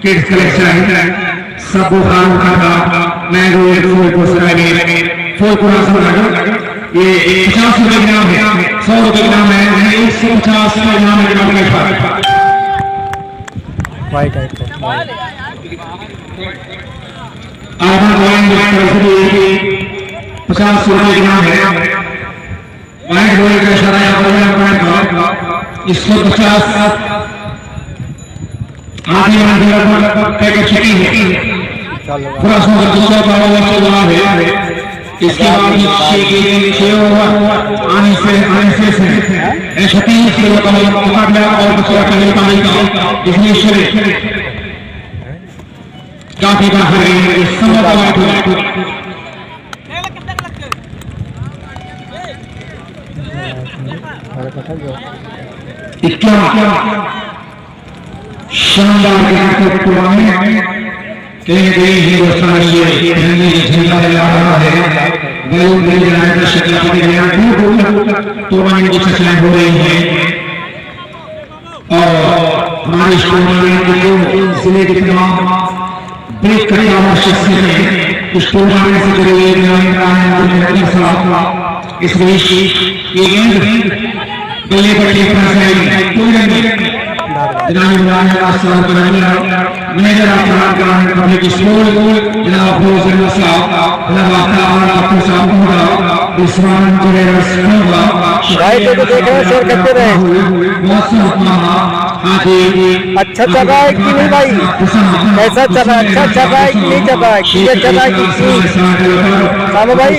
Kids collection सब खान का mango Phulpur ये 50 रुपए ग्राम है, 100 रुपए ग्राम है, 150 रुपए ग्राम है। वाइट है आधा वाइन 50 रुपए ग्राम है। वाइन रोल का इशारा इसको 50 आधी पैकेट छुट्टी है। पूरा है। इसके बाद आने से 36 किलो का मुकाबला और इसमें काफी बाहर है। शानदार कहीं हिंदुस्तान ये झंडा लहरा रहा है। बैलून का शक्ल टूर्नामेंट की चर्चाएं हो रही हैं और हमारे टूर्नामेंट के जिले के तमाम ब्रेक करने वाला शख्सियतें इस टूर्नामेंट से जुड़े हुए इस बीच ये गेंद बल्ले पर टेकना चाहिए। मैनेजर पब्लिक स्कूल जनाब अच्छा चल रहा है कि नहीं भाई? कैसा चल रहा है? अच्छा चल रहा है कि नहीं चल रहा है? क्लियर चल रहा है कि सामू भाई?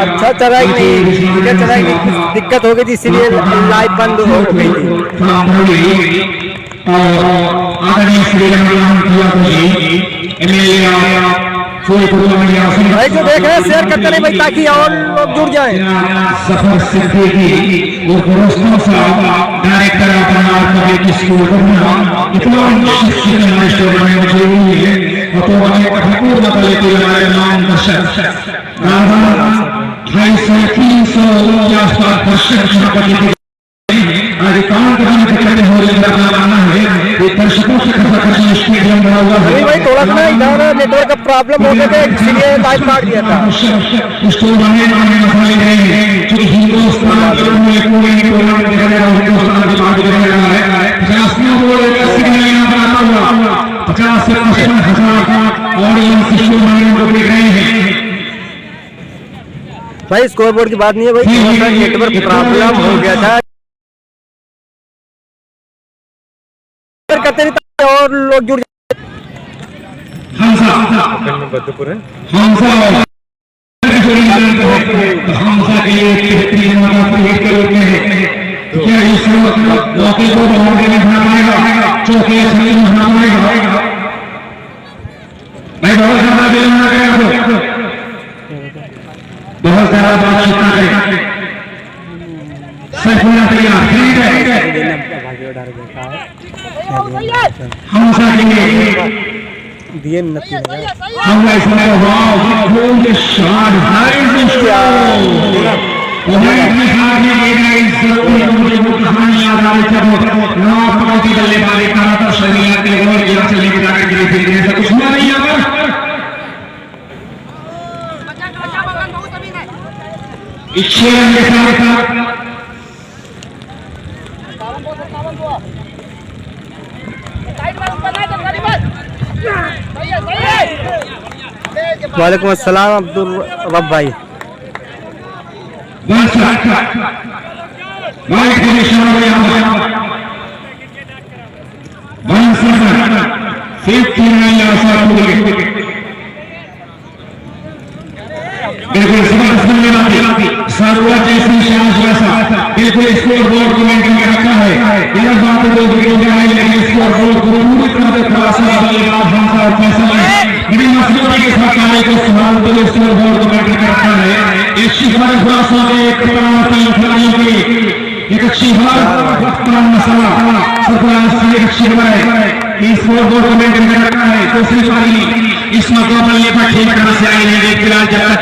अच्छा चल रहा है कि नहीं? क्लियर चल रहा है कि दिक्कत हो गई थी इसलिए लाइव बंद हो गई थी। भाई जो देख रहे हैं शेयर करते रहे भाई ताकि और लोग जुड़ जाए। सफर सिद्दीकी वो डायरेक्टर पब्लिक स्कूल इतना नाम 250-300 भाई थोड़ा सा इधर नेटवर्क का प्रॉब्लम हो गया था इसलिए लाइव काट दिया था। भाई स्कोर बोर्ड की बात नहीं है भाई, थोड़ा सा नेटवर्क प्रॉब्लम हो गया था करते नहीं और लोग जुड़ जाते। बहुत सारा बातचीत दिए वालेकुम अस्सलाम अब्दुल रब भाई। बिल्कुल स्कोर बोर्ड को मेंटेन कर रखा है। बड़ी मजबूती के साथ कार्य को संभालते हुए स्कोर बोर्ड को मेंटेन कर रखा है। इस शिखर खुलासों में खिलाड़ियों की एक अच्छी मसला स्कोर बोर्ड को मेंटेन कर रखा है। दूसरी पारी इस मुकाबले पर ठीक करना से आई है। फिलहाल जब तक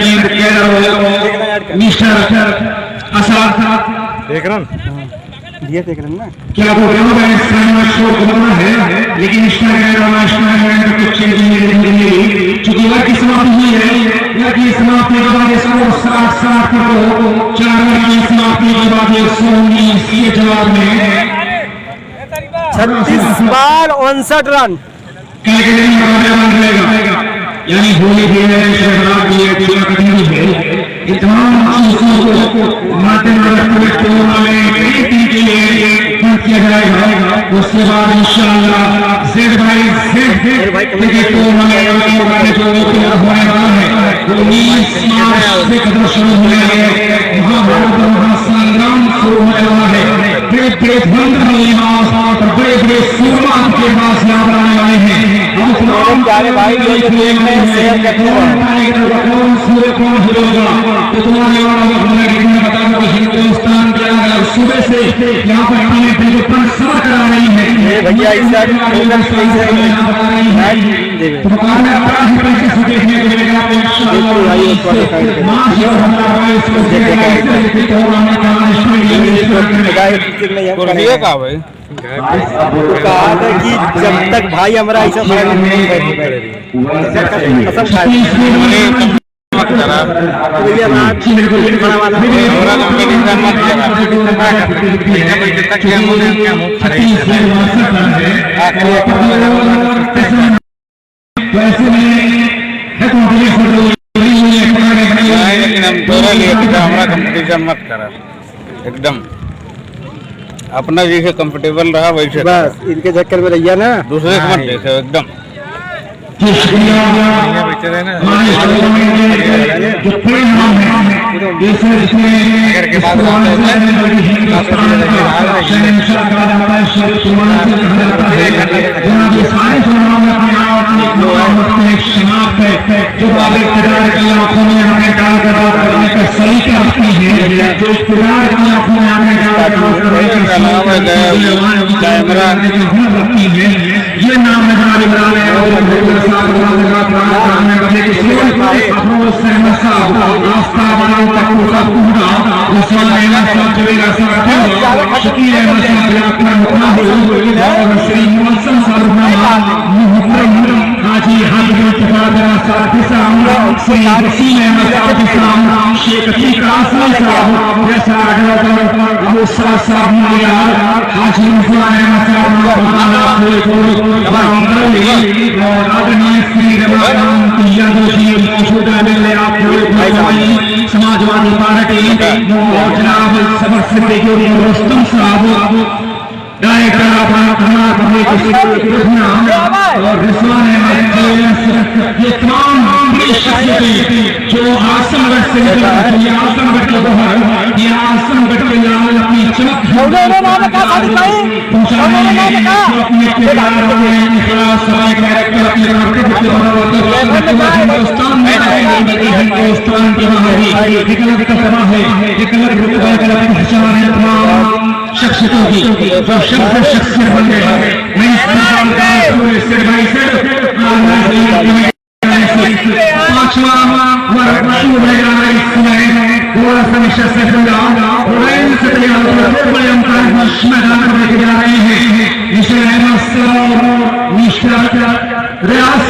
मिस्टर असद देख रहे हैं ना क्या वो शोर करना है लेकिन इंस्टाग्राम पे कुछ चेंजिंग चूंकि वह की समाप्ति हुई है, वह की समाप्ति के बाद इसको 60 को 4 की समाप्ति के बाद 119 के जवाब में 36 बार 59 रन रहेगा। यानी होली भी है, शहराब भी है, पूजा करनी भी है। ये तमाम चीजों को माते हुए टूर्नामेंट के लिए किया जाएगा। उसके बाद इंशाअल्लाह जेड भाई क्रिकेट टूर्नामेंट जो होने वाला है 19 मार्च से कदम शुरू होने वाले हैं। महाभारत महासंग्राम शुरू होने वाला है। बड़े बड़े बंद और बड़े बड़े सूरमा के पास यहाँ बनाने वाले हैं। प्यारे भाई शेयर करते हैं तो तुम्हारे हिंदुस्तान के सुबह से यहाँ पर समझ करा रही है भैया इस कहा था कि जब तक भाई हमारा ऐसा कसम खाए लेकिन हम दोनों लिए हमारा कंपटीशन मत करा, एकदम अपना जैसे कंफर्टेबल रहा वैसे बस इनके चक्कर में रहिए ना, दूसरे को मत देखे एकदम। ये नाम है समाजवादी पार्टी रोस्तम साहब डायरेक्टर और रिजवान ये तमाम जो आसमगढ़ से आसमगढ़ के बाहर ये आसमगढ़ के अपनी चमक हिंदुस्तान के शख्सियतों की जो शख्सियत बन गए पांचवा वर्ग शुरू हो जा रहा है थोड़ा सा निश्चय से बड़े अंतर मैदान में लेके जा रहे हैं रियाज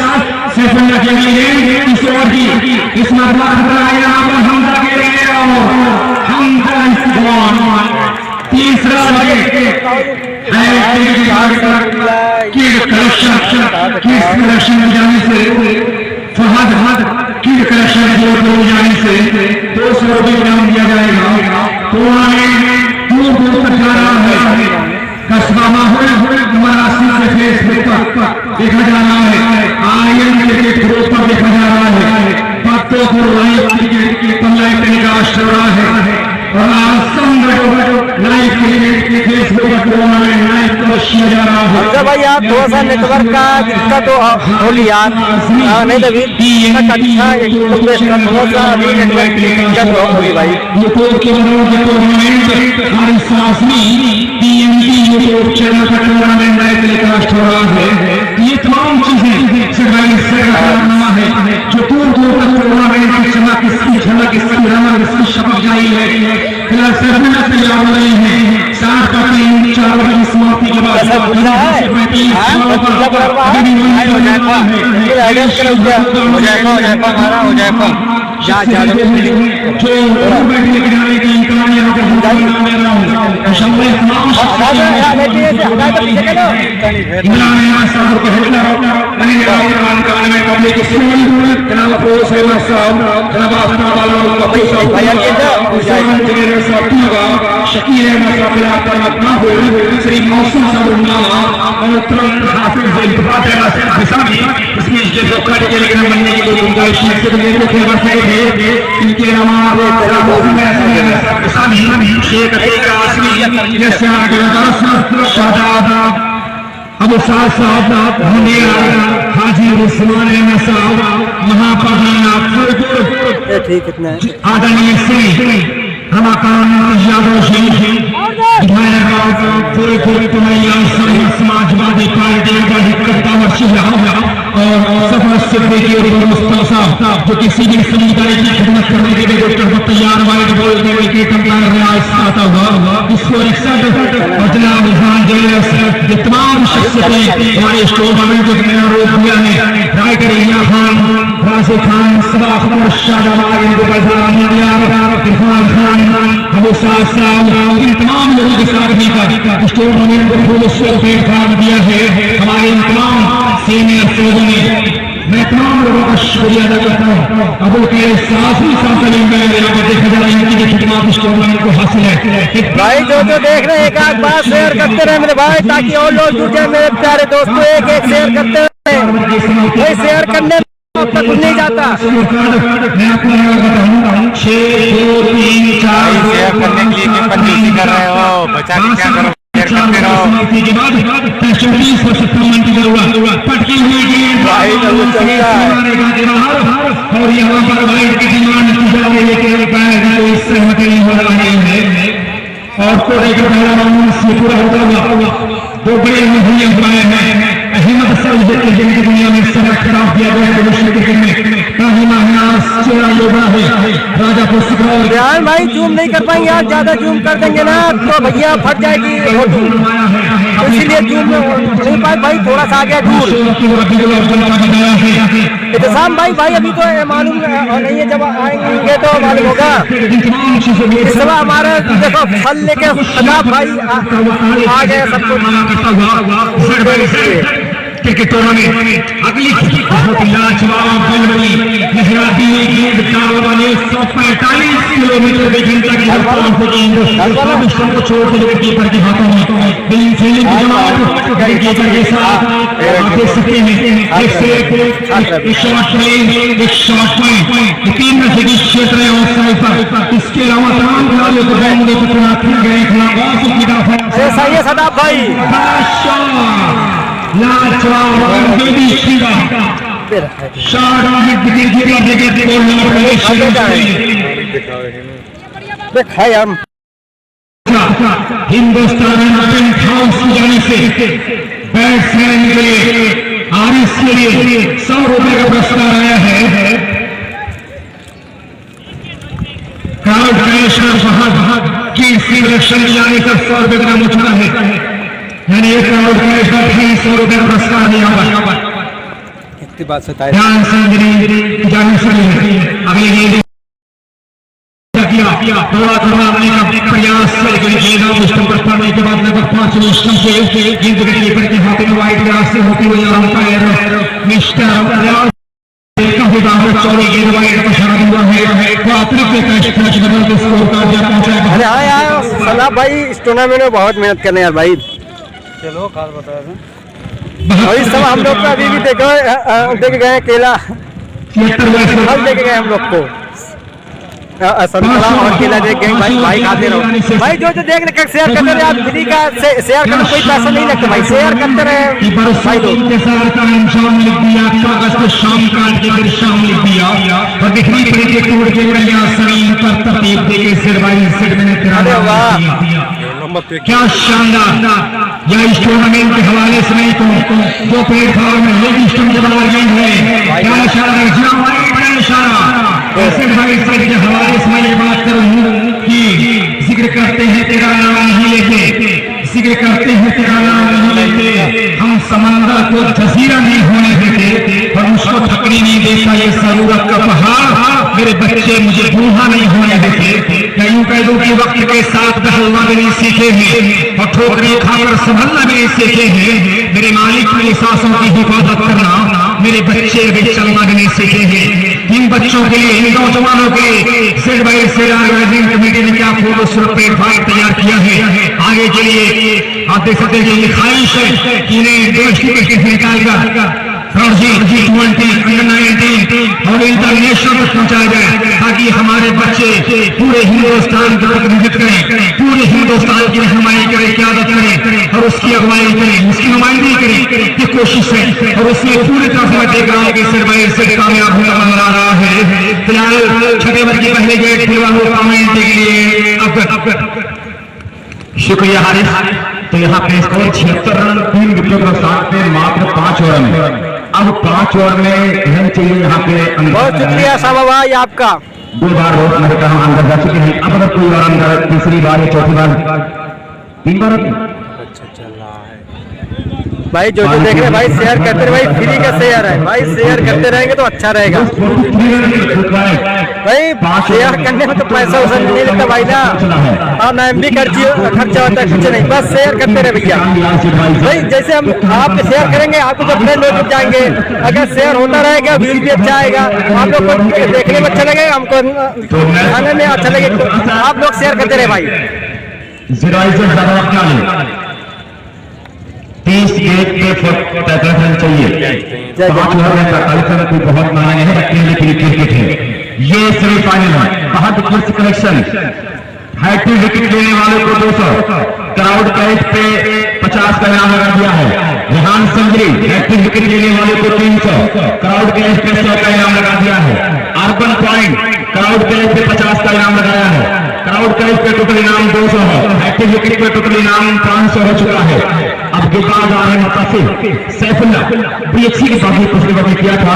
सैफुल्लाह के लिए इस ओर की इस मरतबा हमजा के लिए हमजा तीसरा कलेक्शन जाने से फहद कीड कलेक्शन जाने से 200 रुपये इनाम दिया जाएगा। तो दूर दूर तक जा रहा है कस्बा माहौल मरासी से फेसबुक पर देखा जा रहा है, आयन क्रिकेट ग्रुप पर देखा जा रहा है, पत्तों को लाइव क्रिकेट टेलीकास्ट हो रहा है और लाइव क्रिकेट के फेसबुक पर लाइव कवर किया जा रहा है। अच्छा भाई आप थोड़ा सा नेटवर्क का दिक्कत तो होली यार नहीं तो अच्छा थोड़ा सा अभी नेटवर्क की दिक्कत होगी भाई। यूट्यूब के टूर्नामेंट हमारी सासनी टीएमटी यूट्यूब चैनल का टूर्नामेंट लाइव टेलीकास्ट हो रहा है। ये तमाम चीजें करना है जो दूर दूर तक टूर्नामेंट की झलक इसकी रमन इसकी शपथ जारी है। फिलहाल सरबना तैयार हो रहे हैं 7 का 3 4 बजे समाप्ति के बाद पीला कलर का है हो जाएगा ये आइडिया कलर क्या हो जाएगा हमारा हो जाएगा जा जा जो बैठ लेके जाने की इम्कान यहाँ पे हम दे रहा हूँ शम्बे तमाम हटा दो यार बेटी से हटा दो पीछे करो इमरान यहाँ साहब के हिटलर नहीं इमरान खान में पब्लिक स्कूल जनाब अफरोज सैयद साहब जनाब आसमा वाला कपी साहब भैया के दो हुसैन इंजीनियर साहब का शकील अहमद साहब के पर अपना हो श्री मौसम साहब उन्नामा और तुरंत हाफिज इल्तिफात हिसाबी इसमें जो धोखा के लेकिन बनने की कोई गुंजाइश नहीं है तो मेरे को बस इनके अलावा शेख अतीक आसमी जैसे शादाब अबू साद साहब हाजी उस्मान अहमद साहब महाप्रधान फुलपुर ठीक कितना है आदरणीय श्री रमाकांत यादव जी विधायक फुलपुर समाजवादी पार्टी का करता हुआ और सफर सिद्दीकी और मुस्तफा साहब जो किसी भी समुदाय की खिदमत करने के लिए डॉक्टर तैयार वाइट बोल के विकेट अंपायर रियाज आता हुआ इसको रिक्शा और जनाब खान जैसे तमाम शख्सियतें हमारे इस टूर्नामेंट को नया रूप दिया है राइटर इया खान राशिद खान सबाख शाहजहां इरफान खान अबू साद साहब इन तमाम लोगों के साथ मिलकर इस टूर्नामेंट को फूल से पेट दिया है हमारे इन तमाम सीनियर मैं तमाम लोगों का शुक्रिया अदा करता हूँ अबुल के साथ ही साथ देखा जा रहा है इनकी खिदमत इस टूर्नामेंट को हासिल है भाई जो देख रहे हैं एक आध बार शेयर करते रहे मेरे भाई ताकि और लोग जुटे मेरे प्यारे दोस्तों एक एक शेयर करते रहे कोई शेयर करने अब तक नहीं जाता मैं आपको बताऊँ 6 2 3 4 शेयर करने के लिए कंजूसी कर रहे हो बचा के क्या करो समाप्ति के बाद 24 वर्ष टूर्नामेंट हुआ पटकी हुई गेंद और यहाँ पर वाइड की डिमांड की जा रही है कि इस सहमत नहीं हो रहा है और कोरे का पहला राउंड से पूरा होता हुआ दो बड़े मुहैया हुए हैं अहमद सऊद के जिनकी दुनिया में सबक खिताब दिया गया है विश्व क्रिकेट में ताहिमा हनास चेहरा योगा है राजापुर सिकरौर ध्यान भाई जूम नहीं कर पाएंगे यार ज्यादा जूम कर देंगे ना तो भैया फट जाएगी फोटो तो इसीलिए जूम नहीं पाए भाई थोड़ा सा आगे दूर इत्तेसाम भाई अभी तो मालूम नहीं है जब आएंगे तो मालूम होगा इस समय हमारे देखो फल लेके सदाब भाई आ गए सब कुछ क्रिकेट टूर्नामेंट अगली बहुत लाजवाब बल्लेबाजी लहराती हुई गेंद वाले 145 किलोमीटर के घंटा की रफ्तार से गेंद को छोड़ के कीपर के हाथों में बिलिंग फील्डिंग की जमात कीपर के साथ आप देख सकते हैं एक शॉट पॉइंट 3 नजदीकी क्षेत्र है ऑफसाइड पर इसके अलावा तमाम खिलाड़ियों को बैंड को चुनाव किया गया खिलाफ की तरफ सही है सदाब भाई लाजवाब हिंदुस्तान पेंट हाउस जाने से बैट्समैन के लिए आरिस के लिए 100 रुपए का पुरस्कार आया है क्राउड कमिश्नर की सिलेक्शन जाने का 100 रुपए का मुचना है यानी एक करोड़ का 250 रुपए पुरस्कार दिया हुआ कितनी बात ध्यान संजरी जाने से अगली गेंद किया थोड़ा आने का प्रयास गेंद स्टंप पर पड़ने के बाद लगभग 5 स्टंप से गेंद के कीपर के हाथ में वाइड ग्रास से होती हुई अंपायर मिस्टर काफी दामद चौड़ी गेंद वाइड पर छड़ा हुआ है तो अतिरिक्त टेस्ट मैच बदल के स्कोर कार्ड जा पहुंचा है। अरे हाँ यार सलाह भाई इस टूर्नामेंट में बहुत मेहनत करने यार भाई चलो खास बता दें और इस समय हम लोग को अभी भी देख गए केला फल देख गए हम लोग को संतरा और केला देख गए भाई खाते रहो भाई जो देख रहे शेयर करते रहे आप फ्री का शेयर करने कोई पैसा नहीं लगता भाई शेयर करते रहे भाई लोग के साथ का इंसान लिख दिया कागज पे शाम काट के फिर शाम लिख दिया और दिखनी पड़ी कि टूट के बढ़िया शरीर पर तरतीब दे के सिर बाई सिर में क्या शानदार या इस टूर्नामेंट के हवाले से नहीं तो जो प्लेटफॉर्म में लेडी स्टंप के बाहर गई है क्या इशारा है बड़ा इशारा ऐसे भाई के हवाले से मैं ये बात करूं कि जिक्र करते हैं तेरा नाम ही लेके किसी के करते हैं ठिकाना नहीं लेते, हम समंदर को जजीरा नहीं होने देते, और उसको थकने नहीं देता ये जरूरत का पहाड़। मेरे बच्चे मुझे बूढ़ा नहीं होने देते, कहीं कह दूं कि वक्त के साथ बहलना भी नहीं सीखे हैं और ठोकरें खाकर संभलना भी नहीं सीखे हैं। मेरे मालिक की सांसों की हिफाजत करना मेरे बच्चे अभी चलना भी नहीं सीखे हैं। इन बच्चों के लिए, इन नौजवानों के लिए side by side organising committee ने क्या खूबसूरत प्लेटफॉर्म तैयार किया है आगे के लिए। आप देख सकते हैं ख्वाहिश है कि इन्हें देश की क्रिकेट निकालकर G20 अंडर-19 और इंटरनेशनल तक पहुंचाया जाए, ताकि हमारे बच्चे पूरे हिंदुस्तान का प्रतिनिधित्व करें, पूरे हिंदुस्तान की रहनुमाई करें, क़यादत करें और उसकी अगुवाई करें, उसकी नुमाइंदगी करें। ये कोशिश है और उसमें पूरी तरह से मैं देख रहा हूँ कि सिर भाई से कामयाब होना नजर आ रहा है। फिलहाल छठे वर्ग के पहले गेट खुलवा हुआ कमेंट के लिए अब शुक्रिया हारिस। तो यहाँ पे स्कोर 76 रन 3 विकेटों के साथ में मात्र 5 ओवर में। अब 5 ओवर में रन चाहिए यहाँ पे। बहुत शुक्रिया सामा भाई आपका। 2 बार रोक मैं कहा अंदर जा चुके हैं। अब अगर कोई और अंदर तीसरी बार या चौथी बार 3 बार भाई जो देख रहे हैं भाई शेयर करते रहे, भाई फ्री का शेयर है भाई, शेयर करते रहेंगे तो अच्छा रहेगा भाई। शेयर करने में तो पैसा उसे नहीं लगता भाई ना, और ना एमबी खर्चा होता है, कुछ नहीं, बस शेयर करते रहे भैया। भाई जैसे हम आप शेयर करेंगे आपको जो फ्रेंड लोग जाएंगे, अगर शेयर होता रहेगा व्यूज भी अच्छा आएगा, आप लोग को देखने में अच्छा लगेगा, हमको खाने में अच्छा लगेगा, तो आप लोग शेयर करते रहे भाई। 30 गेट पे 45 रन चाहिए। 5 ओवर में 45 रन कोई बहुत मायने नहीं रखते हैं, लेकिन क्रिकेट है। ये सेमीफाइनल है। बहुत फर्स्ट कलेक्शन हैट्रिक विकेट लेने वाले को 200, क्राउड कैच पे 50 का इनाम लगा दिया है। रेहान संजरी हैट्रिक विकेट लेने वाले को 300, क्राउड कैच पे 100 का इनाम लगा दिया है। अर्बन पॉइंट क्राउड कैच पे 50 का इनाम लगाया है। क्राउड कैच पे टोटल इनाम 200 है। हैट्रिक विकेट पे टोटल इनाम 500 हो चुका है। अब गेंदबाज आ रहे हैं मुतासिर सैफुल्ला, बीएचसी के साथ पिछले वक्त किया था।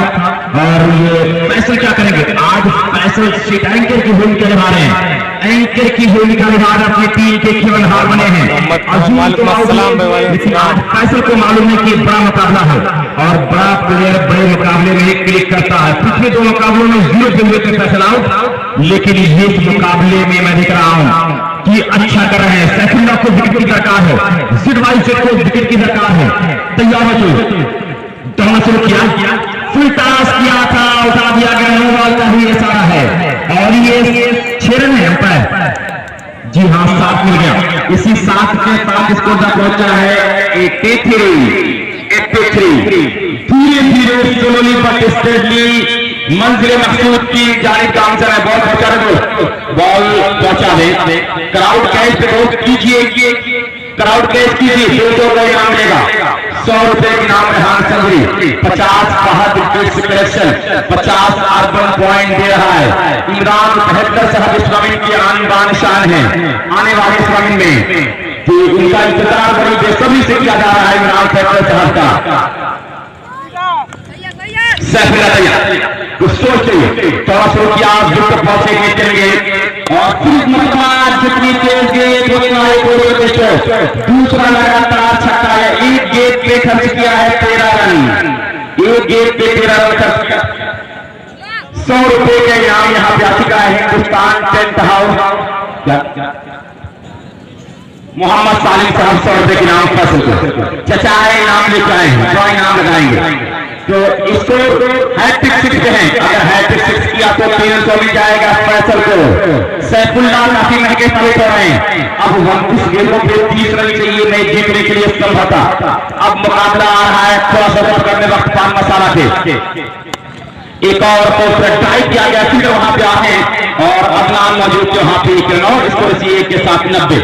और ये फैसल क्या करेंगे आज? फैसल स्ट्रीट एंकर की भूमिका निभा रहे हैं, एंकर की भूमिका निभा रहे अपनी टीम के केवलहार बने हैं। लेकिन आज फैसल को मालूम है कि बड़ा मुकाबला है और बड़ा प्लेयर बड़े मुकाबले में क्लिक करता है। पिछले 2 मुकाबलों में 0 पे हुए थे फैसल आउट, लेकिन इस मुकाबले में मैं देख रहा हूं कि अच्छा कर रहे हैं। सैफुल्ला को विकेट की दरकार है, सिडवाई से को विकेट की दरकार है। तैयार हो तो दौड़ना शुरू किया, फुल टॉस किया था, उठा दिया गया, 9 बॉल का ही इशारा है और ये 6 रन है अंपायर। जी हाँ, 7 मिल गया। इसी 7 के साथ स्कोर तक पहुंचा है 83। धीरे धीरे स्लोली बट स्टेडली मंजिल मकसूद की जानिब का आंसर है। बॉल पहुंचा दो, बॉल पहुंचा दे। क्राउड कैच पे वोट कीजिए, क्राउड कैच कीजिए, 200 का इनाम मिलेगा। 100 रुपए के इनाम Rehan Sanjari, 50 Fahad kids collection, 50 urban point दे रहा है। इमरान 73 साहब इस्लामी के आन बान शान है आने वाले इस्लामी में, तो उनका इंतजार बड़ी बेसब्री से किया जा रहा है। इमरान 73 साहब का सैफुल्ला तैयार, कुछ सोच चाहिए, थोड़ा सोच किया, विकेट पहुंचे गए, चल गए और फिर जितनी तेज गेंद उतना ही दूसरा लगातार छक्का है। एक गेंद पे खर्च किया है 13 रन, एक गेंद पे 13 रन खर्च किया। 100 रुपए का इनाम यहाँ पे आ चुका है। हिंदुस्तान टेंट हाउस मोहम्मद सालिम साहब 100 रुपए के इनाम फैसल को चचा है, इनाम लेकर आए हैं, तो इनाम लगाएंगे। तो इसको हैट्रिक 6 है, अगर हैट्रिक 6 किया तो 300 मिल जाएगा फैसल को। सैफुल्ला काफी महंगे साबित हो रहे हैं। अब 29 गेंदों पे 30 रन चाहिए मैच जीतने के लिए संभवता। अब मुकाबला आ रहा है थोड़ा सा करने वक्त पान मसाला के एक और टाइप किया गया, फिर वहां पे आए और अदनान मौजूद जो वहां पे 1 रन और स्कोर 1 के साथ 90।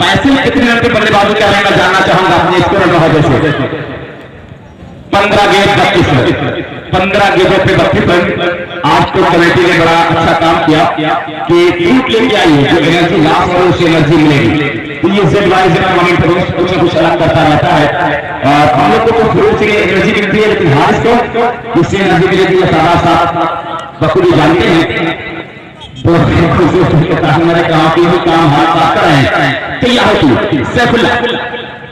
फैसल कितने रन पे बल्लेबाजी कर रहे हैं मैं जानना चाहूंगा अपने स्कोर से। 15 गेंद 32 रन, 15 गेंदों पे 32 रन। आज तो कमेटी ने बड़ा अच्छा काम किया कि फ्रूट लेके आई है, जो एनर्जी लास्ट हो उसे एनर्जी मिलेगी। तो ये जेड टूर्नामेंट कुछ न कुछ अलग करता रहता है और हम लोग को तो फ्रूट से एनर्जी मिलती है, लेकिन हारिस को इससे एनर्जी मिलेगी। सारा साथ बखूबी जानते हैं, तो मैंने कहा कि काम हाथ कर रहे हैं। तैयार होती सैफुल्ला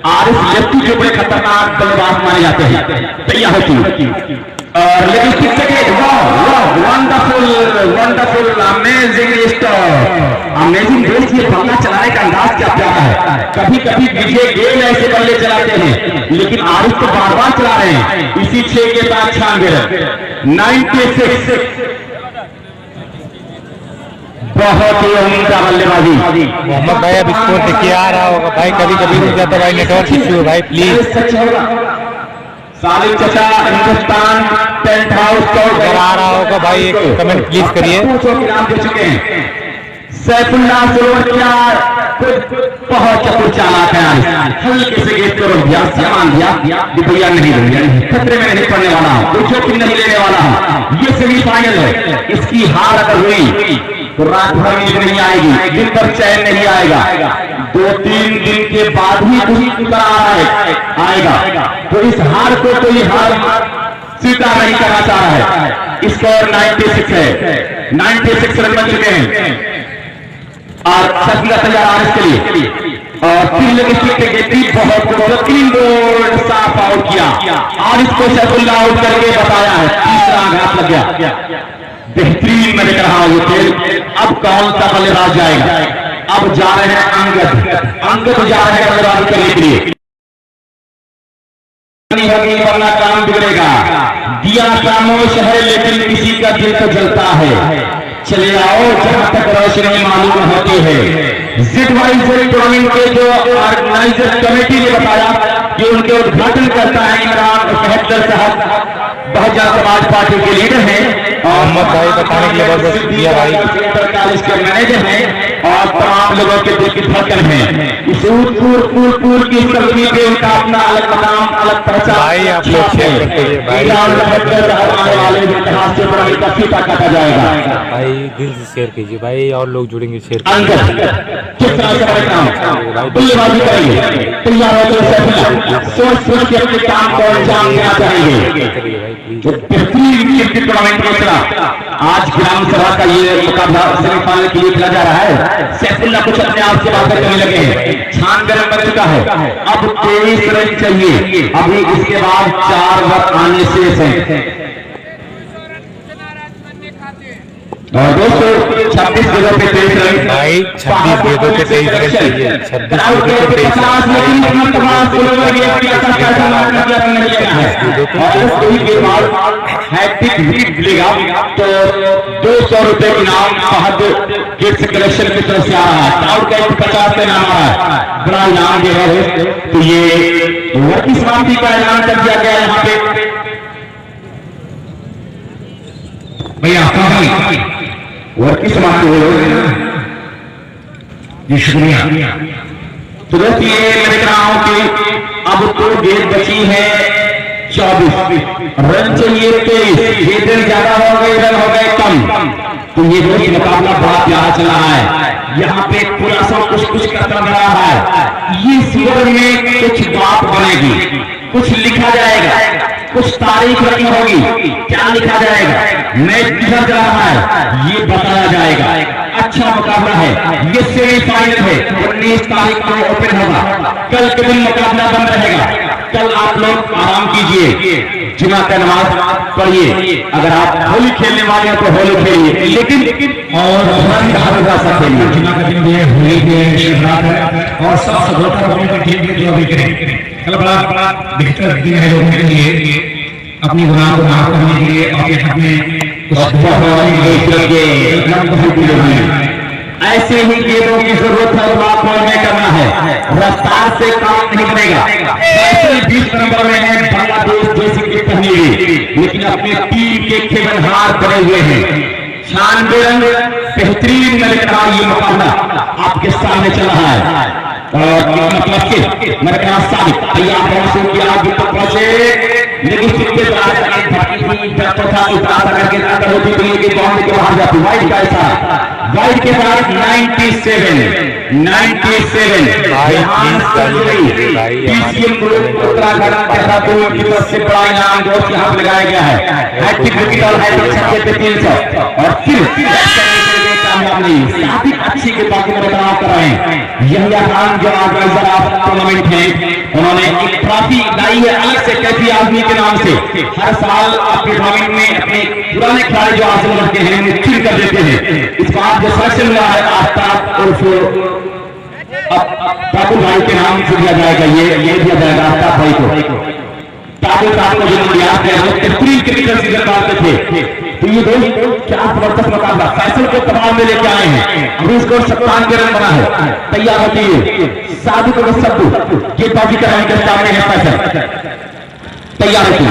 आरिफ लेफ्टी के बड़े खतरनाक बल्लेबाज माने जाते हैं। तैयार होती और लेकिन किस wonderful amazing stop, amazing base. ये बल्ला चलाने का अंदाज क्या प्यारा है। कभी कभी विजय गेल ऐसे बल्ले चलाते हैं, लेकिन आरिफ तो बार बार चला रहे हैं। इसी 6 के बाद 96 96 बहुत ही उम्दा बल्लेबाजी। मोहम्मद भाई अब स्कोर देखिए आ रहा होगा भाई, कभी कभी रुक जाता भाई, नेटवर्क इश्यू है भाई, प्लीज। सालिम चाचा हिंदुस्तान टेंट हाउस अगर आ रहा होगा भाई एक कमेंट प्लीज करिए। दे चुके हैं। सैफुल्लाह सरोवर क्या बहुत चतुर चालाक है। हल्के से गेट को रोक दिया, सामान दिया कि भैया नहीं भैया खतरे में नहीं पड़ने वाला हूँ, कोई जोखिम नहीं लेने वाला हूँ। ये सेमीफाइनल है, इसकी हार अगर हुई तो रात भर नींद नहीं आएगी, दिन भर चैन नहीं आएगा। 2-3 दिन के बाद ही कुछ उतर आएगा। तो इस हार को तो ये हार स्वीकार नहीं करना चाह रहा है। स्कोर 96 है, 96 रन बन चुके हैं और सफिया तैयार आर इसके लिए। और 3 लेग स्ट्रिक के गेटी बहुत क्लीन बोल्ड साफ आउट किया और इसको सैफुल्लाह आउट करके बताया है। तीसरा आघात लग गया। बेहतरीन मैं देख रहा हूं ये खेल। अब कौन सा बल्लेबाज जाएगा? अब जा रहे हैं अंगद जा रहे हैं बल्लेबाजी करने के लिए। होगी वरना काम बिगड़ेगा। दिया खामोश है लेकिन किसी का दिल तो जलता है। चले आओ जहां तक रोशनी मालूम होती है। Z-Y-Z टूर्नामेंट के जो ऑर्गेनाइजर कमेटी ने बताया कि उनके उद्घाटन करता है इमरान कहतर साहब, बहुजन समाज पार्टी के लीडर हैं और मोहम्मद भाई बताने के लिए बहुत बहुत शुक्रिया भाई। कॉलेज के मैनेजर हैं और तमाम लोगों के दिल की धड़कन है। इस पूर की सर्दी पे उनका अपना अलग मकाम, अलग पहचान भाई। आप लोग शेयर करते रहिए भाई, आने वाले इतिहास से बड़ा का फीता काटा जाएगा। भाई दिल से शेयर कीजिए भाई, और लोग जुड़ेंगे शेयर किस तरह से बल्लेबाजी करेंगे, तैयार हो सोच के अपने काम को अंजाम देना चाहेंगे। जो बेहतरीन क्रिकेट टूर्नामेंट में चला, आज ग्राम सभा का ये मुकाबला सेमीफाइनल के लिए खेला जा रहा है। सैफुल्लाह कुछ अपने आप से बातें करने लगे हैं। 96 रन बन चुका है, अब 23 रन चाहिए। अभी इसके बाद 4 ओवर आने शेष हैं। और दोस्तों 26 गेंदों पे 23 रन भाई, 26 गेंदों पे 23 रन चाहिए। 26 गेंदों पे 23 तो 200 रुपए इनाम फहद किड्स कलेक्शन की तरफ से आ रहा है। क्राउड का 50 का इनाम आ रहा है, बड़ा इनाम दे रहे हैं। तो ये वर्की समाप्ति का ऐलान कर दिया गया है यहाँ पे। भैया वर्की समाप्ति हो गई, जी शुक्रिया। तो दोस्त ये मैं देख रहा हूं कि अब तो गेंद बची है 24, रन चाहिए 23। गेंद ज्यादा हो गए, रन हो गए कम। तो ये दोस्त मुकाबला बड़ा प्यारा चल रहा है। यहाँ पे पूरा सब कुछ करता रहा है। ये सीवर में कुछ बात बनेगी, कुछ लिखा जाएगा, कुछ तारीख रखी होगी। क्या लिखा जाएगा, मैच किधर जा रहा है, ये बताया जाएगा। अच्छा मुकाबला है, ये सेमीफाइनल है। 19 तारीख को ओपन होगा। कल के दिन मुकाबला बंद रहेगा। कल आप लोग आराम कीजिए, जुमा का नमाज पढ़िए। अगर आप होली खेलने वाले हैं तो होली खेलिए, लेकिन और हमेशा खेलिए। जुमा का दिन ये होली के शिवरात है और सब सफलता होने का टीम के जो भी करें। कल बड़ा बेहतर दिन है लोगों के लिए, अपनी गुनाह को माफ करने के लिए और अपने ऐसे ही गेंदों की जरूरत है तो आपको नहीं करना है। रफ्तार से काम नहीं बनेगा। 20 नंबर में है बांग्लादेश जैसी की पहली, लेकिन अपने टीम के खेलहार बने हुए हैं। 96 रन बेहतरीन मैंने कहा ये मुकाबला आपके सामने चल रहा है। और मतलब मैंने कहा साबित तैयार पहुंचे कि आगे तक पहुंचे, लेकिन कितने करके होती तो ये बाउंड्री के बाहर जाती। वाइड का ऐसा वाइड के बाद 97 उत्तराखंड देहरादून की तरफ से बड़ा इनाम दोस्त यहाँ लगाया गया है। हैट्रिक विकेट और हैट्रिक छक्के पे 300 और फिर कामयाब नहीं। काफी अच्छी गेंदबाजी में बदलाव कर रहे हैं। यहिया खान जो ऑर्गेनाइजर ऑफ टूर्नामेंट हैं, उन्होंने एक ट्रॉफी लाई है अलग से कैफी आदमी के नाम से। हर साल आपके टूर्नामेंट में अपने पुराने खिलाड़ी जो हासिल करते हैं उन्हें चुन कर देते हैं। इस बार जो सिलेक्शन हुआ है आफ्ताब उर्फ ताबुल भाई के नाम से दिया जाएगा, ये दिया जाएगा आफ्ताब भाई को। ताबुल साहब को जो दिया बेहतरीन क्रिकेटर सीजन मारते थे। तो ये दोस्त क्या जबरदस्त मुकाबला फैसल को दबाव में लेके आए हैं। अभी स्कोर 97 रन बना है। तैयार होती है सादिक और सब्बू, गेंदबाजी कर रहे हैं, सामने है फैसल, तैयार होती है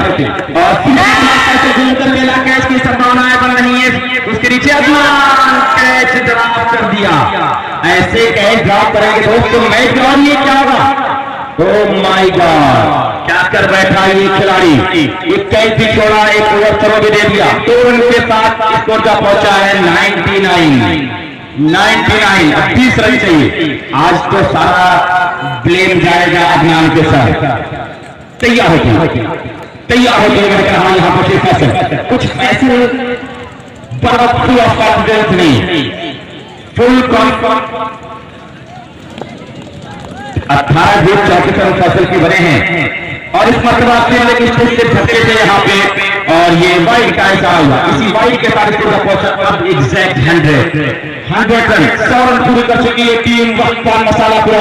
और फैसल घूमकर मेला कैच की संभावनाएं बन रही है। उसके नीचे अदनान कैच ड्रॉप कर दिया। ऐसे कैच ड्रॉप करेंगे दोस्तों मैच ड्रॉ, ये क्या होगा? ओह माय गॉड, क्या कर बैठा ये खिलाड़ी। एक कैच भी छोड़ा, एक ओवर थ्रो भी दे दिया। 2 रन के साथ स्कोर का पहुंचा है 99। अब 30 रन चाहिए। आज तो सारा ब्लेम जाएगा अभियान के साथ। तैयार होती मैंने कहा यहाँ पर फैसल कुछ ऐसे बड़ा फुल ऑफ कॉन्फिडेंस नहीं, फुल कॉन्फिडेंस। 18 गेंद 34 रन फैसल के बने हैं और इस मरतबा स्टेज से धक्के थे यहाँ पे और ये वाइड का ऐसा हुआ। इसी वाइड के साथ इसको पहुंचा अब एग्जैक्ट 100 रन 100 रन पूरी कर चुकी है टीम। वक्त पान मसाला पूरा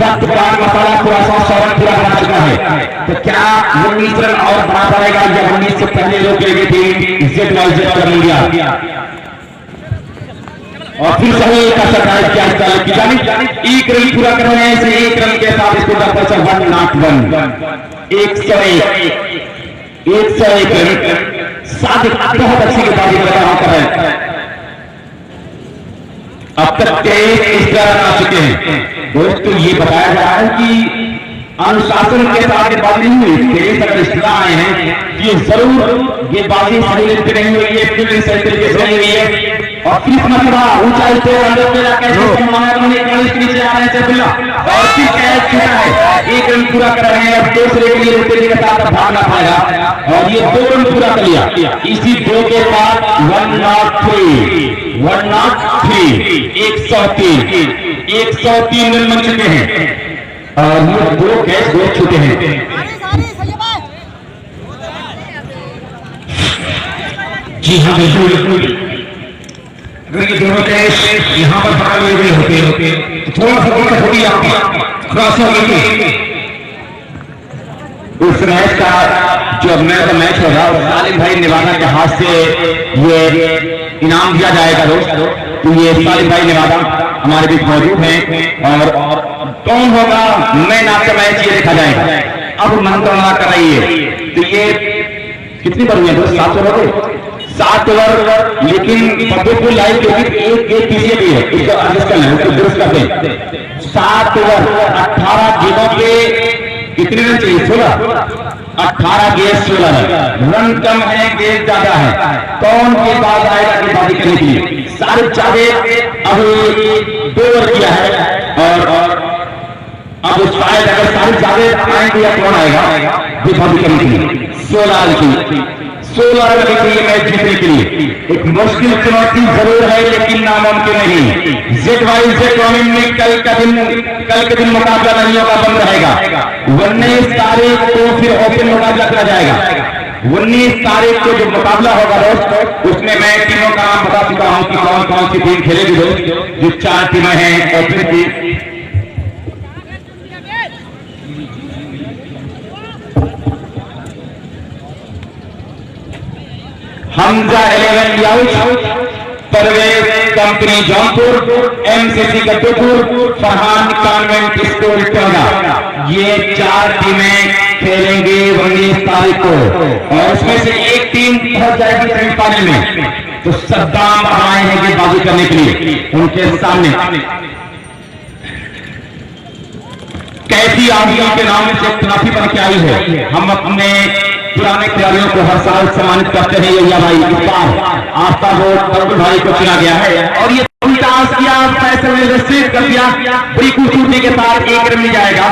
वक्त पान मसाला पूरा 100 रन पूरा बना चुका है। तो क्या 19 रन और बना पाएगा या 19 से पहले रोक लेगी टीम जेड वाई जेड कर लिया और फिर सही का सरकार क्या चालू की जानी। एक रन पूरा कर रहे हैं, इसे 1 रन के साथ इसको 101 रन। सादिक बहुत अच्छी गेंदबाजी कर रहे हैं। अब तक 23 एक्स्ट्रा रन आ चुके हैं। दोस्तों ये बताया जा रहा है कि अनुशासन के साथ गेंदबाजी नहीं हुई। 23 अगर एक्स्ट्रा आए हैं ये जरूर गेंदबाजी सही तरीके नहीं हुई है, फील्डिंग सही तरीके से नहीं हुई है। और फिर मतलब ऊंचाई से अंदर में कैच के नीचे आ रहे हैं और फिर कैच छूटा है। 1 रन पूरा कर रहे हैं और दूसरे के लिए रुपये के साथ भागना पड़ेगा और ये 2 रन पूरा कर लिया। इसी 2 के बाद 103 103 रन बन चुके हैं और ये 2 कैच 2 छूटे हैं। जी हाँ बिल्कुल, अगर ये दोनों कैच यहाँ पर पकड़ लिए होते तो थोड़ा सा दिक्कत होगी आपकी क्रॉस होगी। उस मैच का जो मैच होगा सालिम भाई नेवादा के हाथ से ये इनाम दिया जाएगा दोस्त। तो ये सालिम भाई नेवादा हमारे बीच मौजूद हैं और कौन होगा मैन ऑफ द मैच ये देखा जाएगा। अब मंत्रणा कर रही है। तो ये कितनी बार हुई है दोस्त? 7 ओवर हो गए, 7 ओवर, लेकिन पब्लिक लाइव क्योंकि एक गेंद पीछे भी है, उसको एडजस्ट कर लें, उसको दुरुस्त कर दें। 7 ओवर 18 गेंदों के कितने रन चाहिए? 16। 18 गेंद 16 रन कम है, गेंद ज्यादा है। कौन गेंदबाज आएगा गेंदबाजी करने के लिए? सारिक जावेद अभी 2 ओवर किया है और अब शायद अगर सारिक जावेद आएंगे या कौन आएगा गेंदबाजी करने के लिए? 16 रन के लिए मैच जीतने के लिए एक मुश्किल चुनौती जरूर है लेकिन नामुमकिन नहीं। जेड वाई जेड टूर्नामेंट में कल के दिन मुकाबला नहीं होगा, बंद रहेगा। 19 तारीख को फिर ओपन मुकाबला करा जाएगा। 19 तारीख को जो मुकाबला होगा दोस्त उसमें मैं टीमों का नाम बता चुका हूं कि कौन कौन सी टीम खेलेगी दोस्त। जो 4 टीमें हैं ओपन की हमजा 11 लियाउट, Parvez company Jaunpur, MCC Gaddipur, Farhan convent school Tola, ये 4 टीमें खेलेंगे 19 तारीख को और उसमें से एक टीम पहुंच जाएगी सेमीफाइनल में। तो सद्दाम आए हैं गेंदबाजी करने के लिए उनके सामने कैसी आदमियों के नाम से ट्रॉफी बन के आई है। हम अपने पुराने खिलाड़ियों को हर साल सम्मानित करते हैं। यहिया भाई इस बार आफ्ताब भाई को चुना गया है और ये टास किया, फैसल ने रिसीव कर दिया, बड़ी खूबसूरती के साथ 1 रन मिल जाएगा।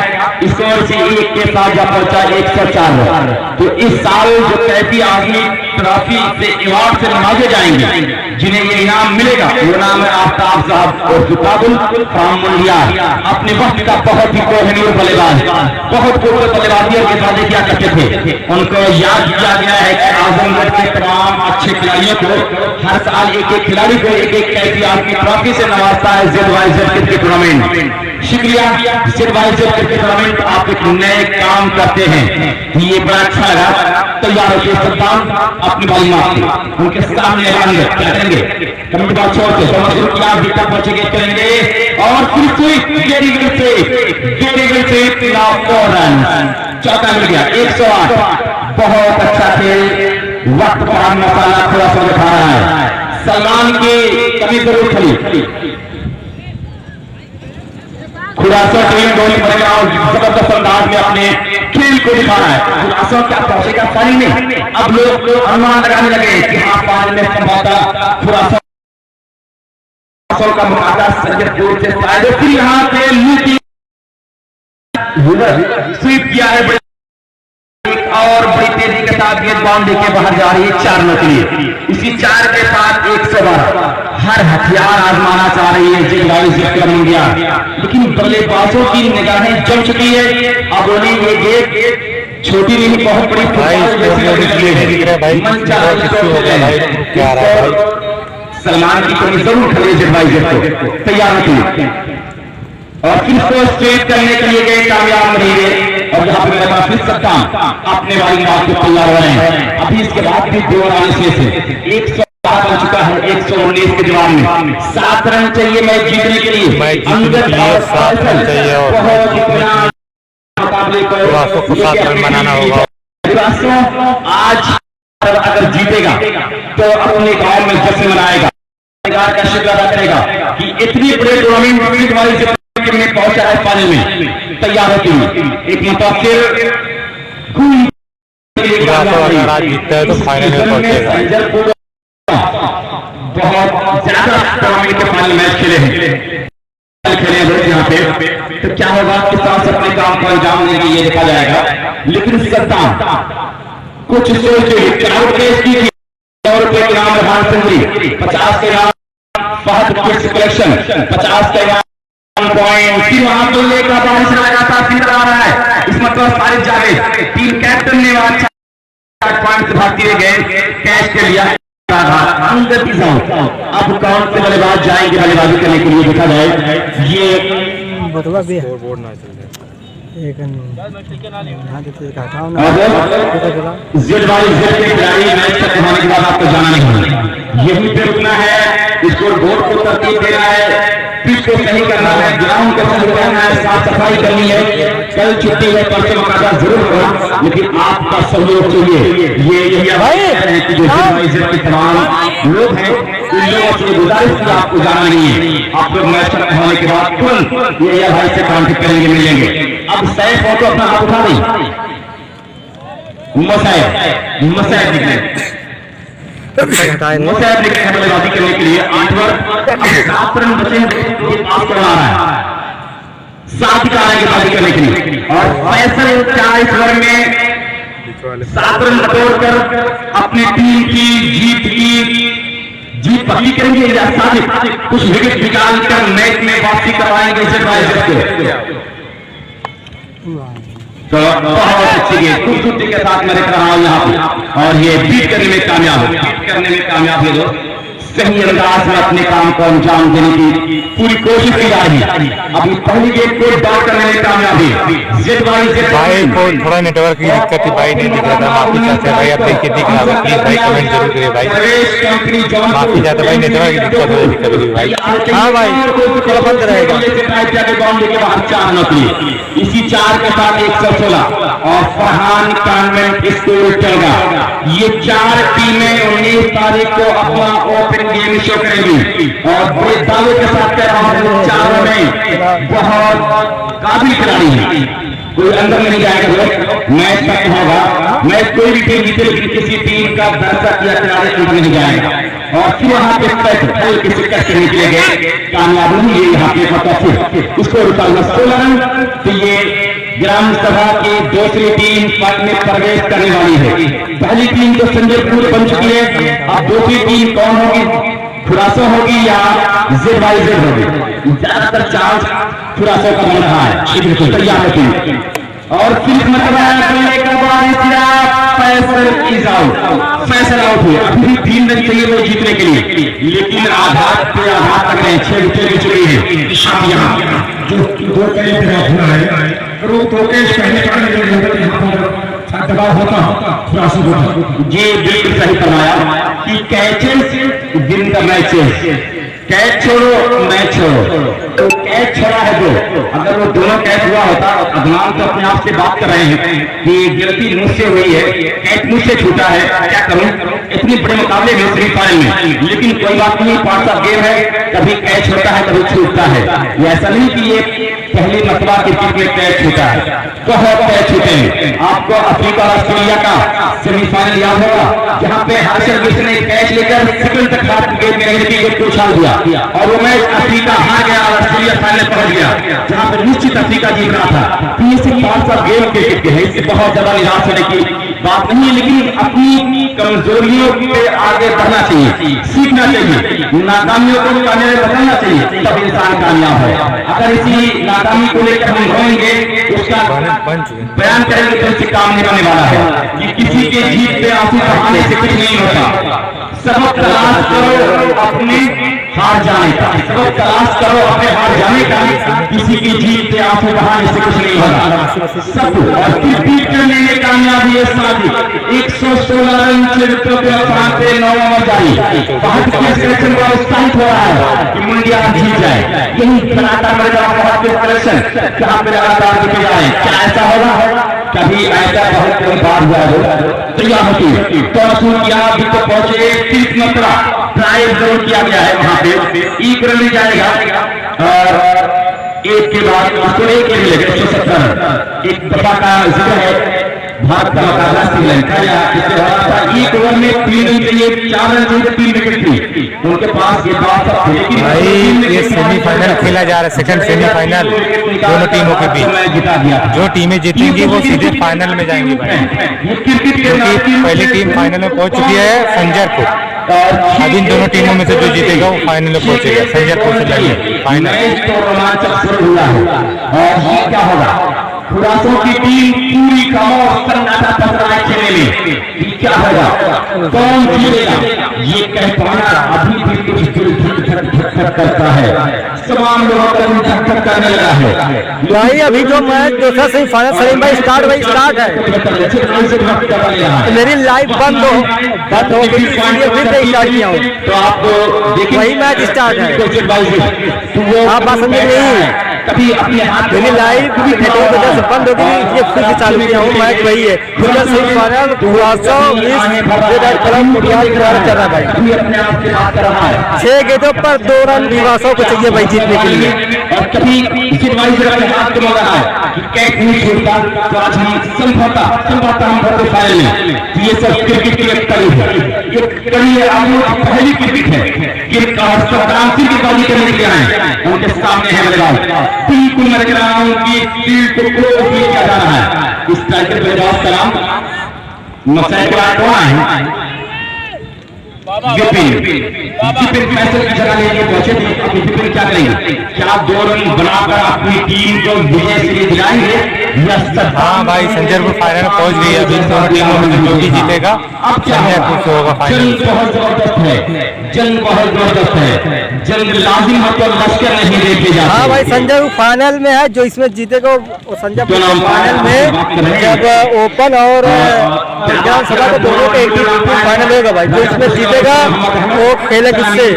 स्कोर से 1 के साथ जा पहुंचा 104 रन। तो इस साल जो कैफी आजमी ट्रॉफी से अवार्ड से नवाजे जाएंगे, जिन्हें ये इनाम मिलेगा, वो नाम है आफ्ताब साहब और जुताबुल फ्रॉम मुंडिया। अपने वक्त का बहुत ही कोहिनूर बल्लेबाज, बहुत खूबसूरत बल्लेबाजी और गेंदबाजी किया करते थे। उनको याद किया गया है कि आजमगढ़ के तमाम अच्छे खिलाड़ियों को हर साल एक खिलाड़ी को एक कैफी आजमी ट्रॉफी से नवाजता है ZYZ क्रिकेट टूर्नामेंट। शुक्रिया ZYZ क्रिकेट टूर्नामेंट, आप एक नए काम करते हैं, ये बड़ा अच्छा लगा। तैयार होकर सत्तान अपनी बारी मारते, उनके सामने आएंगे, क्या करेंगे, कमेंट बात छोड़ के समझ लो कि आप विकेट पर चेक करेंगे और फिर से गेरी गिल से 4 रन, चौथा मिल गया 108। बहुत अच्छा खेल, वक्त पर मसाला थोड़ा सा दिखा रहा है। सलमान की कमी जरूर खड़ी, खुलासा टीम गोली बनेगा और जबरदस्त अंदाज में अपने खेल को दिखा रहा है। खुलासा क्या पहुंचेगा पानी में, अब लोग अनुमान लगाने लगे कि हाँ पानी में संभवतः खुलासा का मुकाबला सज्जनपुर से शायद फिर यहाँ पे लूटी स्वीप किया है और बड़ी तेजी के साथ गेंद बाउंड्री के बाहर जा रही है 4 रनों के लिए। इसी 4 के साथ 112 हर हथियार आजमाना चाह रही है ZYZ इंडिया, लेकिन बल्लेबाजों की निगाहें जम चुकी है। अब उन्हें ये गेंद छोटी नहीं, बहुत बड़ी सलमान की कमी जरूर खड़ी ZYZ को तैयार रखिए और फिर इसको स्ट्रेट करने के लिए गए, कामयाब नहीं गए। और यहाँ पे मेरे पास फिर सकता अपने वाली बात को तैयार हो रहे हैं। अभी इसके बाद भी 2 रन से 107 हो चुका है 119 के जवाब में। 7 रन चाहिए मैच जीतने के लिए। अंगद और फैसल बहुत मुकाबले को 7 रन बनाना होगा। आज अगर जीतेगा तो अपने गांव में जश्न मनाएगा, का शुक्र अदा करेगा कि इतनी बड़े टूर्नामेंट वाली में पहुंचा है, पानी में तैयार होती है। एक मुतासिर जीतता है तो फाइनल में पहुंचेगा। बहुत ज्यादा टूर्नामेंट के फाइनल मैच खेले हैं लोग यहाँ पे, तो क्या होगा, किस तरह से अपने काम को अंजाम देंगे ये देखा जाएगा। लेकिन सत्तान कुछ सोचे 4 रुपए की 100 रुपए के नाम रहान सिंह, 50 के नाम फहद किड्स कलेक्शन, 50 के नाम पॉइंट। फिर वहां तो लेकर बारिश लगातार फिर आ रहा है, इस मतलब फारिज जावेद टीम कैप्टन ने अच्छा पॉइंट से भागते गए, कैच के लिया। अब कौन से बल्लेबाज जाएंगे बल्लेबाजी करने के लिए देखा जाए। ये बतवा भी बोर्ड ना चल जाए एक ZYZ के खिलाड़ी मैच खत्म होने के बाद आपको जाना नहीं है, यहीं पे रुकना है, स्कोर बोर्ड को तरतीब देना है, पिच को सही करना है, ग्राउंड को सही करना है, साफ सफाई करनी है। कल छुट्टी है, परसों मुकाबला जरूर होगा, लेकिन आपका सहयोग चाहिए। ये है कि जो ZYZ के तमाम लोग हैं, इन लोगों से गुजारिश की आपको जाना नहीं है। आप लोग मैच खत्म होने के बाद तुरंत ये भाई से कांटेक्ट करेंगे, मिलेंगे। अब सैफ फोटो अपना हाथ उठा दी, मसैब निकले बल्लेबाजी करने के लिए 8 ओवर 7 रन बचे, ये पास करवा रहा है 7 का गेंदबाजी करने के लिए। और फैसल 40 ओवर में 7 रन बटोरकर अपनी टीम की जीत पक्की करेंगे या साथ कुछ विकेट निकाल कर मैच में वापसी करवाएंगे ZYZ को। तो बहुत अच्छी गेंद खूबसूरती के साथ मैं देख रहा हूं यहाँ पे, और ये बीट करने में कामयाब है दोस्त। सही अंदाज में अपने काम को अंजाम देने की पूरी कोशिश की जा रही है। अभी पहली गेंद को डाउन करने में कामयाबी ZYZ भाई को थोड़ा नेटवर्क की दिक्कत थी, भाई नहीं दिख रहा था, माफी चाहते हैं भाई, आप देखिए दिख रहा है प्लीज भाई कमेंट जरूर करिए भाई, माफी चाहते भाई नेटवर्क की दिक्कत हो कभी भाई। हाँ भाई थोड़ा बंद रहेगा। इसी 4 के साथ 116 और फरहान कॉन्वेंट स्कूल चलेगा। ये 4 टीमें 19 तारीख को अपना ओपन गेम शो करेंगी और बड़े दावे के साथ कह रहा हूं, चारों में बहुत काबिल खिलाड़ी हैं, कोई अंदर नहीं जाएगा। मैच तक होगा, मैच कोई भी टीम जीते, लेकिन किसी टीम का दर्शक या खिलाड़ी अंदर नहीं जाएगा। और फिर यहाँ पे हल्के से कट के निकले गए, कामयाब नहीं ये यहाँ पे मतलब फिर उसको रुकाना 16 रन। तो ये ग्राम सभा की दूसरी टीम पद में प्रवेश करने वाली है। पहली टीम तो संजयपुर बन चुकी है, अब दूसरी टीम कौन होगी? खुरासो होगी या ZYZ होगी? ज्यादातर चांस खुरासो का बन रहा है। तैयार है और फिर मतलब करने का बाद फैसल आउट हुए। अभी भी 3 रन चाहिए वो जीतने के लिए, लेकिन आधार पे आधार तक रहे 6 विकेट गिर चुकी है। यहाँ जो 2 कई हुआ है दबाव होता जी बिल्कुल सही फरमाया कि catches win the matches. Catch छोड़ो मैच छोड़ो, तो कैच छोड़ा है 2, अगर वो दोनों कैच हुआ होता, अदनान तो अपने आप से बात कर रहे हैं कि गलती मुझसे हुई है, कैच मुझसे छूटा है, क्या करूं इतनी बड़े मुकाबले में सेमीफाइनल में। लेकिन कोई बात नहीं, पार्ट ऑफ गेम है, कभी कैच होता है कभी छूटता है। ये ऐसा नहीं कि ये पहली मतबा क्रिकेट में कैच छूटा है, बहुत कैच छूटे हैं। आपको अफ्रीका और ऑस्ट्रेलिया का सेमीफाइनल याद होगा, जहाँ पे हर्षल विष्णु ने कैच लेकर सेकंड तक हाथ गेम में रहने की को उछाल दिया और वो मैच अफ्रीका हार गया और ऑस्ट्रेलिया फाइनल पहुंच गया, जहां पर निश्चित अफ्रीका जीत रहा था। तो ये सिर्फ पार्ट ऑफ गेम क्रिकेट के है, इससे बहुत ज्यादा निराश होने की बात नहीं है, लेकिन अपनी कमजोरियों पे आगे बढ़ना चाहिए, सीखना चाहिए, नाकामियों को कामयाबी बताना चाहिए, तब इंसान कामयाब है। अगर इसी नाकामी को लेकर हम रोएंगे, उसका बयान करेंगे तो उससे काम नहीं होने वाला है कि किसी के जीत पे आंसू बहाने से कुछ नहीं होता। सबक तलाश करो अपने हार जाने का, सबक तलाश करो अपने हार जाने का, किसी की जीत पे आंसू बहाने से कुछ नहीं होगा। सब और क्रिकेट करने में कामयाबी है साथी 116 रन से विकेट पे 9 ओवर जारी। बहुत के सिलेक्शन का उत्साहित हो रहा है कि मुंडिया जीत जाए, यही लगातार मेरा बहुत के सिलेक्शन जहां पे लगातार जीते जाए। क्या ऐसा होगा? कभी ऐसा बहुत कम बार हुआ हो तैयार होती तो असूल किया अभी तो पहुंचे 30 मतरा ड्राइव जरूर किया गया है, वहां पे एक रन जाएगा और एक के बाद एक के लिए 170 एक दफा का जिक्र है। भारत का मुकाबला श्रीलंका या इससे हो रहा था, एक ओवर में 3 रन चाहिए, 4 रन चाहिए, 3 विकेट थी उनके पास। ये बात लेकिन भाई ये सेमीफाइनल खेला जा रहा है, सेकंड सेमीफाइनल दोनों टीमों के बीच। जो टीमें जीतेंगी वो सीधे फाइनल में जाएंगी भाई, क्योंकि पहली टीम फाइनल में पहुंच चुकी है संजरपुर। अब इन दोनों टीमों में से जो जीतेगा वो फाइनल में पहुंचेगा, संजरपुर से लड़ेंगे फाइनल। तो रोमांचक शुरू हुआ है और क्या होगा? खुरासों की टीम पूरी खामोश सन्नाटा पसरा है खेलने में, क्या होगा, कौन जीतेगा ये कह पाना अभी भी कुछ दिल धक करता है। तमाम लोगों का दिल धक करने लगा है भाई। अभी जो मैच दूसरा सेमीफाइनल सलीम भाई स्टार्ट है, मेरी लाइव बंद हो गई, इसलिए फिर से स्टार्ट किया हूँ। तो आप देखिए वही मैच स्टार्ट है, आप बात समझ नहीं। कभी अपने हाथ मेरी लाइव नेटवर्क वजह से बंद हो गई, ये फिर से चालू किया हूँ। मैच वही है, दूसरा सेमीफाइनल 6 गेंदों पर 2 रन निवासों को चाहिए भाई जीतने के लिए। और कभी अपने हाथ को लगा है कि कैच नहीं छूटता, तो आज हम समझौता हम करते फाइनल में। ये सब क्रिकेट की एक कड़ी है, ये कड़ी है आप पहली क्रिकेट है कि क्रांति की बाजी करने के लिए आए, उनके सामने है मेरे भाई। बिल्कुल मैं कह रहा हूं कि फील्ड को क्लोज किया जा रहा है। इस टाइगर पे जवाब सलाम मसैकरा कौन है? विपिन फैसल की जगह लेके पहुंचे थे। अब विपिन क्या करेंगे? क्या 2 रन बनाकर अपनी टीम को विजय से दिलाएंगे? हाँ भाई, संजयपुर फाइनल में पहुंच गई है। अभी दोनों टीमों में जो भी जीतेगा अब क्या होगा फाइनल। जंग बहुत जबरदस्त है, जंग बहुत जबरदस्त है, जंग लाजिम है तो लश्कर नहीं देखे जाते। हाँ भाई, संजयपुर फाइनल में है, जो इसमें जीतेगा वो संजयपुर फाइनल में जब ओपन और विधानसभा के दोनों के एक ही फाइनल होगा भाई, जो इसमें जीतेगा वो खेले किससे।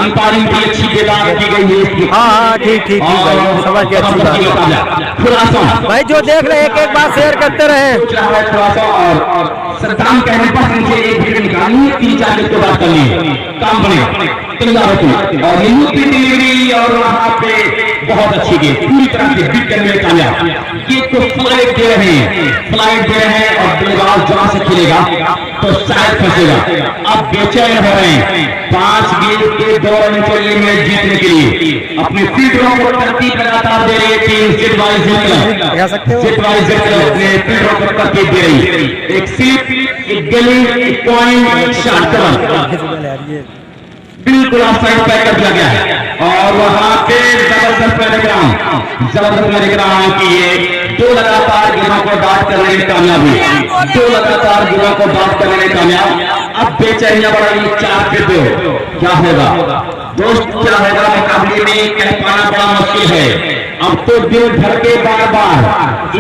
अंपायरिंग की अच्छी बात की गई है। हाँ ठीक भाई, समझ के अच्छी बात भाई। जो देख रहे एक बार शेयर करते रहे। और सद्दाम कहने पर मुझे एक वीडियो निकालनी है, 3-4 मिनट के बाद करनी है, काम बने। तैयार होती और यूपी डिलीवरी और वहां पे बहुत अच्छी गेम पूरी तरह से बिक करने में कामयाब। ये तो फ्लाइट दे रहे हैं और बल्लेबाज जहां से खेलेगा तो शायद फंसेगा। अब बेचैन हो रहे हैं 5 गेंद के 2 रन चाहिए मैच जीतने के लिए। अपने फील्डरों को तरतीब लगातार दे रही टीम जेड वाई जेड अपने फील्डरों को तरतीब दे रही है। एक स्लिप, एक गली, एक पॉइंट, एक शॉट बिल्कुल ऑफसाइड पैक कर दिया गया है और वहां पे जबरदस्त मैदान की ये 2 लगातार गेंदों को डॉट करने में कामयाब हुई, 2 लगातार गेंदों को डॉट करने में कामयाब। अब बेचैनियां बढ़ रही 4 पे 2। क्या होगा दोस्त, क्या होगा मुकाबले में कह पाना बड़ा मुश्किल है। अब तो दिल धड़के बार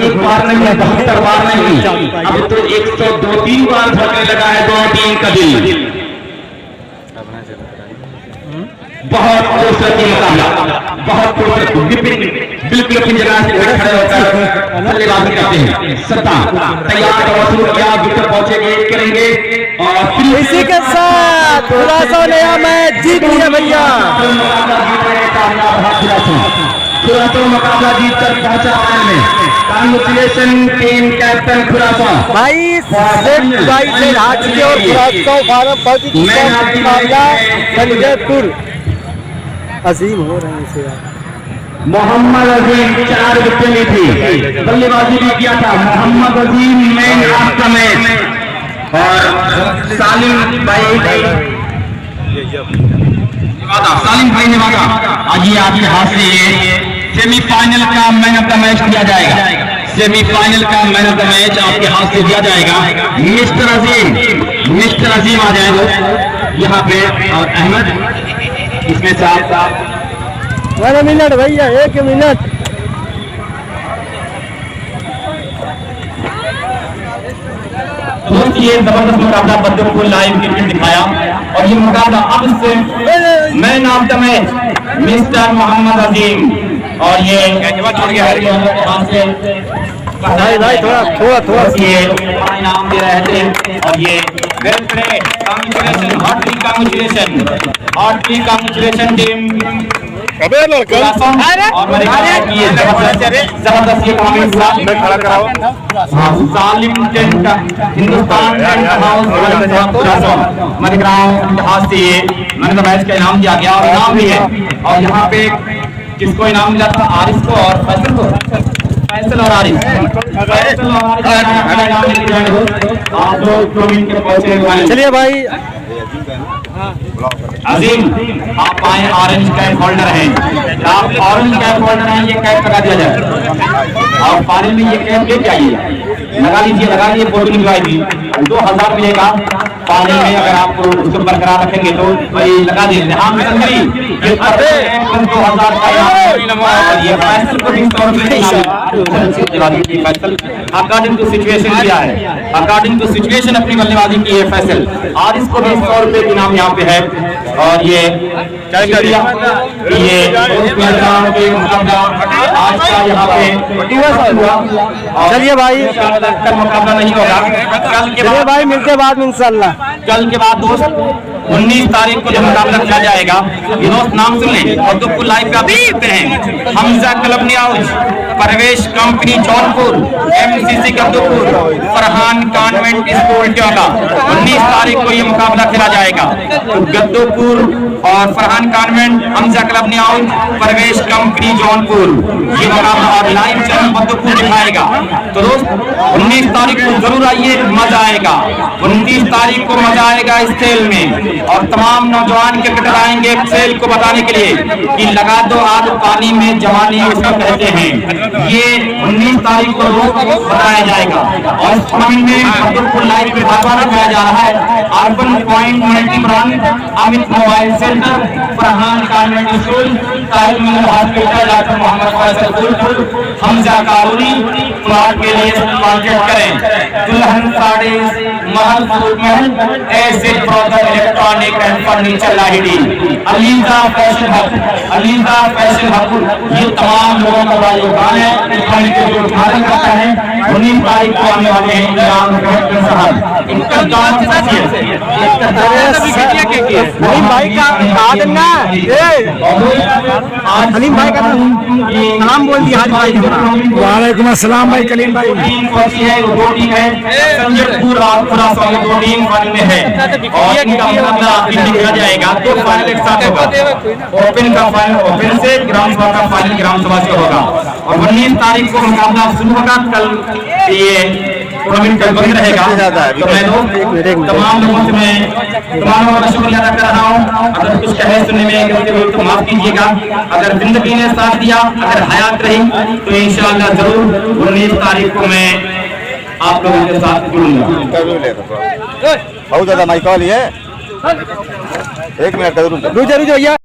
एक बार नहीं, 72 बार नहीं, अब तो 102-3 बार धड़कने लगा है दोनों टीम का दिल। बहुत खूबसूरत मुकाबला, बहुत खूबसूरत। बिल्कुल अपनी जगह से खड़े होकर बल्लेबाजी करते हैं। सत्ता तैयार किया, विकेट पहुंचेंगे करेंगे और इसी के साथ खुलासा नया मैच जीत लिया भैया। मुकाबला जीत कर पहुंचा में। कांग्रेचुलेशन टीम कैप्टन खुलासा भाई से हाथ की और खुलासा फार्म बहुत ही मुकाबला गंजेपुर अजीम हो रहे हैं इसे यार। मोहम्मद अजीम 4 विकेट ली थी, बल्लेबाजी भी किया था मोहम्मद अजीम मैन ऑफ द मैच। और सालिम भाई नेवादा आज ये आपके हाथ से ये सेमीफाइनल का मैन ऑफ द मैच दिया जाएगा। सेमीफाइनल का मैन ऑफ द मैच आपके हाथ से दिया जाएगा। मिस्टर अजीम आ जाएंगे यहाँ पे और अहमद इसमें साथ 1 मिनट भैया, 1 मिनट। ये जबरदस्त मुकाबला बच्चों को लाइव क्रिकेट दिखाया और ये मुकाबला अब से man of the match mister Mohammad Azeem और ये भाई थोड़ा ये इनाम दे रहे थे और ये वेल प्ले, कांग्रेचुलेशन टीम और जबरदस्त ये कमेंट खड़ा कराओ। सालिम टेंट हिंदुस्तान टेंट हाउस मरिग्राम हाथ से ये मैंने मैच का इनाम दिया गया और इनाम भी है। और यहाँ पे किसको इनाम मिला था? आरिफ को और फैसल को। फैसल और आरिफ आप लोग पहुंचे। चलिए भाई अजीम आप आए, ऑरेंज कैप होल्डर हैं, आप ऑरेंज कैप होल्डर हैं, ये कैप लगा दिया जाए और फाइनल में ये कैप लेके आइए, लगा लीजिए फोटो निकलवाई थी 2000 मिलेगा पानी में। अगर आप उसको बरकरार रखेंगे तो भाई लगा दीजिए। हाँ मिसंगरी ये 2000 का ये फैसल को भी 100 रुपये फैसल अकॉर्डिंग टू सिचुएशन दिया है, अकॉर्डिंग टू सिचुएशन अपनी बल्लेबाजी की है फैसल और इसको भी 100 रुपये की इनाम यहाँ पे है। और ये आज का यहाँ पे चलिए भाई मुकाबला नहीं होगा चलिए भाई, मिलते बाद में इंशाल्लाह। कल के बाद दोस्त 19 तारीख को जब मुकाबला किया जाएगा, ये दोस्त नाम सुन लें और तो लाइव का देखते हैं। हमजा क्लब न्याउज, Parvez company Jaunpur, MCC Gaddupur, Farhan convent school Tola. 19 तारीख को ये मुकाबला खेला जाएगा। तो गद्दूपुर और फरहान कॉन्वेंट, हमजा क्लब न्याउज, परवेश कंपनी जौनपुर, ये मुकाबला और लाइव चैनल गद्दूपुर दिखाएगा। तो दोस्त 19 तारीख को जरूर आइए, मजा आएगा। 29 तारीख को मजा आएगा इस खेल में और तमाम नौजवान क्रिकेटर आएंगे खेल को बताने के लिए कि लगा दो आग पानी में जवानी इसको कहते हैं। ये 19 तारीख को बताया जाएगा और इस टूर्नामेंट में गद्दूपुर लाइव में भागवाना किया जा रहा है। Urban point multi brand, Amit mobile centre, Farhan convent school, Tahir mill hospital, doctor Mohammad Faisal Gulpur, Hamza Karuni. Plot के लिए कॉन्टेक्ट करें। दुल्हन साड़ी महल फूल महल, ऐसे ब्रदर इलेक्ट्रॉनिक एंड फर्नीचर लाइटी, अलीजा फैशन हब, ये तमाम लोगों का बड़ा योगदान है। इस पानी के जो उद्घाटन करता है 19 तारीख को आने वाले हैं इनाम साहब। इनका काम हलीम भाई का कहा देना हलीम भाई का सलाम बोल दिया आज भाई वालेकुम अस्सलाम भाई कलीम भाई टीम कौन सी है? वो दो टीम है, संजय पूरा स्वागत, दो टीम फाइनल में है और इनका मुकाबला दिन दिया जाएगा। दो फाइनल एक साथ होगा, ओपन का फाइनल ओपन से, ग्राम सभा का फाइनल ग्राम सभा से होगा और 19 तारीख को मुकाबला शुरू होगा। कल ये टूर्नामेंट कल बंद रहेगा। तो मैं तमाम लोगों से तमाम लोगों का शुक्रिया अदा कर रहा हूँ। अगर कुछ कहे सुनने में गलती हुई तो माफ कीजिएगा। अगर जिंदगी ने साथ दिया, अगर हयात रही तो इंशाअल्लाह जरूर 19 तारीख को मैं आप लोगों के साथ जुड़ूंगा। बहुत ज्यादा माइक कॉल है, 1 मिनट का रुक जा भैया